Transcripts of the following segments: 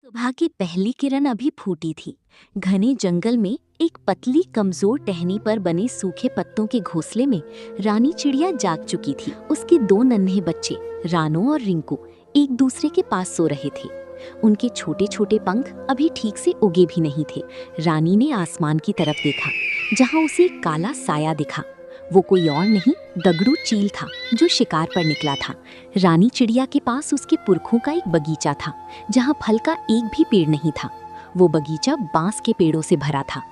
सुबह की पहली किरण अभी फूटी थी। घने जंगल में एक पतली कमजोर टहनी पर बने सूखे पत्तों के घोंसले में रानी चिड़िया जाग चुकी थी। उसके दो नन्हे बच्चे रानो और रिंकू एक दूसरे के पास सो रहे थे। उनके छोटे छोटे पंख अभी ठीक से उगे भी नहीं थे। रानी ने आसमान की तरफ देखा, जहां उसे एक काला साया दिखा। वो कोई और नहीं, दगड़ू चील था, जो शिकार पर निकला था। रानी चिड़िया के पास उसके पुरखों का एक बगीचा था, जहां फल का एक भी पेड़ नहीं था। वो बगीचा बांस के पेड़ों से भरा था।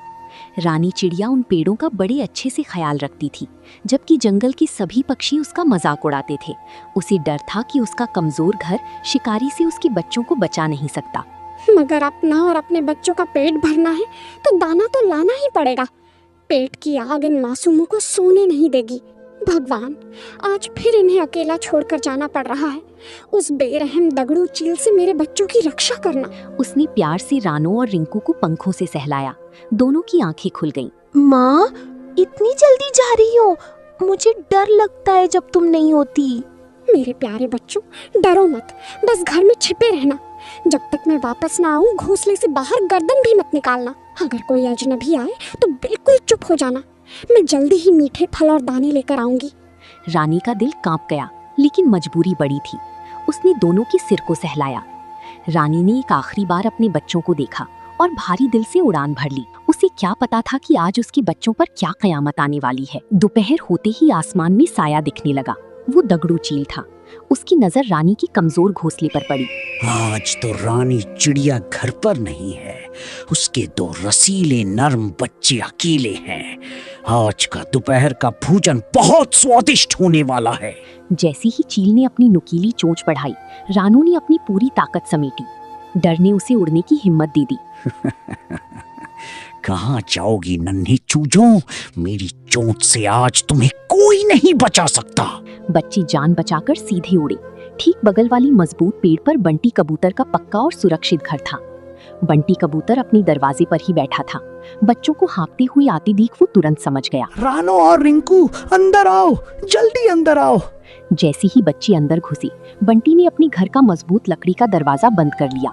रानी चिड़िया उन पेड़ों का बड़े अच्छे से ख्याल रखती थी, जबकि जंगल के सभी पक्षी उसका मजाक उड़ाते थे। उसे डर था कि उसका कमजोर घर शिकारी से उसके बच्चों को बचा नहीं सकता। मगर अपना और अपने बच्चों का पेट भरना है तो दाना तो लाना ही पड़ेगा। पेट की आग इन मासूमों को सोने नहीं देगी। भगवान, आज फिर इन्हें अकेला छोड़कर जाना पड़ रहा है। उस बेरहम दगड़ू चील से मेरे बच्चों की रक्षा करना। उसने प्यार से रानो और रिंकू को पंखों से सहलाया। दोनों की आंखें खुल गईं। माँ, इतनी जल्दी जा रही हो? मुझे डर लगता है जब तुम नहीं होती। मेरे प्यारे बच्चों, डरो मत, बस घर में छिपे रहना। जब तक मैं वापस ना आऊं, घोंसले से बाहर गर्दन भी मत निकालना। अगर कोई अजनबी आए तो बिल्कुल चुप हो जाना। मैं जल्दी ही मीठे फल और दाने लेकर आऊंगी। रानी का दिल कांप गया, लेकिन मजबूरी बड़ी थी। उसने दोनों के सिर को सहलाया। रानी ने एक आखिरी बार अपने बच्चों को देखा और भारी दिल से उड़ान भर ली। उसे क्या पता था कि आज उसके बच्चों पर क्या कयामत आने वाली है। दोपहर होते ही आसमान में साया दिखने लगा। वो दगड़ू चील था। उसकी नजर रानी की कमजोर घोंसले पर पड़ी। आज तो रानी चिड़िया घर पर नहीं है। उसके दो रसीले नर्म बच्चे अकेले हैं। आज का दोपहर का भोजन बहुत स्वादिष्ट होने वाला है। जैसे ही चील ने अपनी नुकीली चोंच बढ़ाई, रानू ने अपनी पूरी ताकत समेटी। डर ने उसे उड़ने की हिम्मत दे दी। कहाँ जाओगी नन्ही चूजों? मेरी चोंच से आज तुम्हें कोई नहीं बचा सकता। बच्चे जान बचाकर सीधे उड़े। ठीक बगल वाली मजबूत पेड़ पर बंटी कबूतर का पक्का और सुरक्षित घर था। बंटी कबूतर अपने दरवाजे पर ही बैठा था। बच्चों को हाँफते हुए आते देख वो तुरंत समझ गया। रानो और रिंकू, अंदर आओ, जल्दी अंदर आओ। जैसे ही बच्चे अंदर घुसे, बंटी ने अपने घर का मजबूत लकड़ी का दरवाजा बंद कर लिया।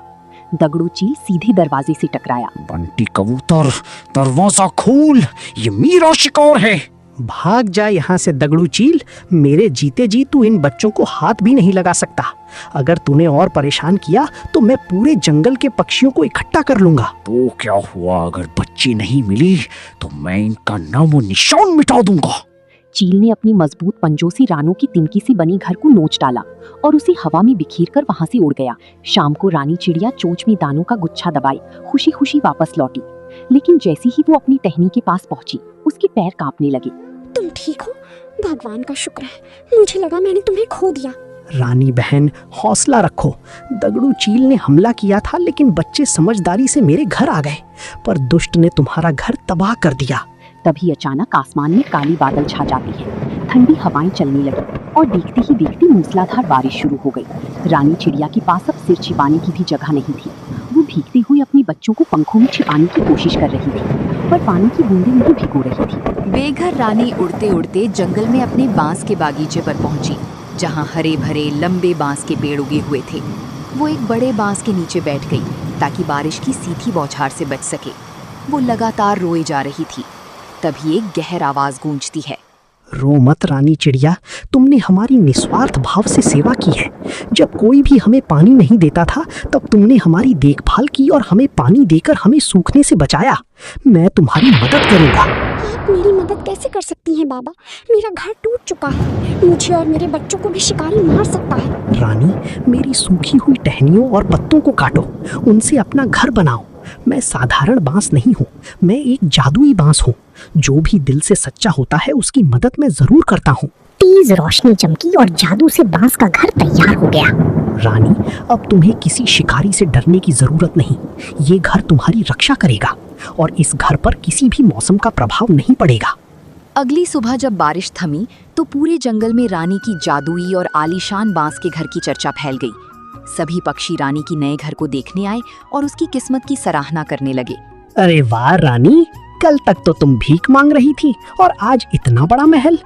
दगड़ू चील सीधे दरवाजे से टकराया। बंटी कबूतर, दरवाजा खोल, ये मेरा शिकार है। भाग जा यहाँ से दगड़ू चील। मेरे जीते जी तू इन बच्चों को हाथ भी नहीं लगा सकता। अगर तूने और परेशान किया तो मैं पूरे जंगल के पक्षियों को इकट्ठा कर लूंगा। तो क्या हुआ, अगर बच्ची नहीं मिली तो मैं इनका नामो निशान मिटा दूंगा। चील ने अपनी मजबूत पंजों से रानू की तिनकी से बनी घर को नोच डाला और उसे हवा में बिखेरकर वहां से उड़ गया। शाम को रानी चिड़िया चोंच में दानों का गुच्छा दबाए खुशी खुशी वापस लौटी। लेकिन जैसे ही वो अपनी टहनी के पास पहुंची, उसके पैर कांपने लगे। तुम ठीक हो? भगवान का शुक्र है। मुझे लगा मैंने तुम्हें खो दिया। रानी बहन, हौसला रखो। दगड़ू चील ने हमला किया था, लेकिन बच्चे समझदारी से मेरे घर आ गए, पर दुष्ट ने तुम्हारा घर तबाह कर दिया। तभी अचानक आसमान में काली बादल छा जाती है। ठंडी हवाएं चलने लगी और देखते ही देखते मूसलाधार बारिश शुरू हो गई। रानी चिड़िया के पास अब सिर छिपाने की भी जगह नहीं थी। वो भीगते हुए अपने बच्चों को पंखों में छिपाने की कोशिश कर रही थी, पर पानी की बूंदें उन्हें भिगो रही थी। बेघर रानी उड़ते उड़ते जंगल में अपने बांस के बागीचे पर पहुंची, जहां हरे भरे लंबे बांस के पेड़ उगे हुए थे। वो एक बड़े बांस के नीचे बैठ गई ताकि बारिश की सीधी बौछार से बच सके। वो लगातार रोए जा रही थी। तभी एक गहर आवाज गूंजती है। रो मत रानी चिड़िया, तुमने हमारी निस्वार्थ भाव से सेवा की है। जब कोई भी हमें पानी नहीं देता था, तब तुमने हमारी देखभाल की और हमें पानी देकर हमें सूखने से बचाया। मैं तुम्हारी मदद करूंगा। आप मेरी मदद कैसे कर सकती हैं बाबा? मेरा घर टूट चुका है। मुझे और मेरे बच्चों को भी शिकारी मार सकता है। रानी, मेरी सूखी हुई टहनियों और पत्तों को काटो, उनसे अपना घर बनाओ। मैं साधारण बांस नहीं हूँ, मैं एक जादुई बांस हूँ। जो भी दिल से सच्चा होता है, उसकी मदद मैं जरूर करता हूँ। तेज रोशनी चमकी और जादू से बांस का घर तैयार हो गया। रानी, अब तुम्हें किसी शिकारी से डरने की जरूरत नहीं। ये घर तुम्हारी रक्षा करेगा और इस घर पर किसी भी मौसम का प्रभाव नहीं पड़ेगा। अगली सुबह जब बारिश थमी तो पूरे जंगल में रानी की जादुई और आलीशान बांस के घर की चर्चा फैल गई। सभी पक्षी रानी की नए घर को देखने आए और उसकी किस्मत की सराहना करने लगे। अरे वाह रानी, कल तक तो तुम भीख मांग रही थी और आज इतना बड़ा महल।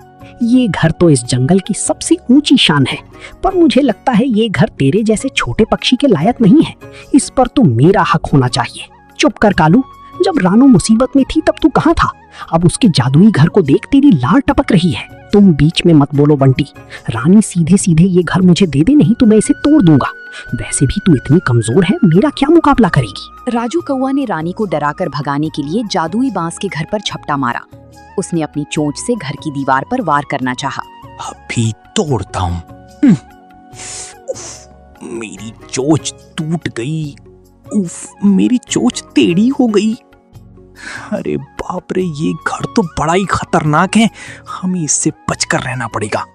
ये घर तो इस जंगल की सबसे ऊंची शान है, पर मुझे लगता है ये घर तेरे जैसे छोटे पक्षी के लायक नहीं है। इस पर तो मेरा हक होना चाहिए। चुप कर कालू, जब रानू मुसीबत में थी तब तू कहाँ था? अब उसके जादुई घर को देख तेरी लार टपक रही है। तुम बीच में मत बोलो बंटी। रानी सीधे सीधे ये घर मुझे दे दे, नहीं तो मैं इसे तोड़ दूंगा। वैसे भी तू इतनी कमजोर है, मेरा क्या मुकाबला करेगी? राजू कौवा ने रानी को डराकर भगाने के लिए जादुई बांस के घर पर झपटा मारा। उसने अपनी चोंच से घर की दीवार पर वार करना चाहा। अभी तोड़ता हूँ। मेरी चोंच टूट गई। उफ, मेरी चोंच टेढ़ी हो गई। अरे बाप रे, ये घर तो बड़ा ही खतरनाक है। हमें इससे बचकर रहना पड़ेगा।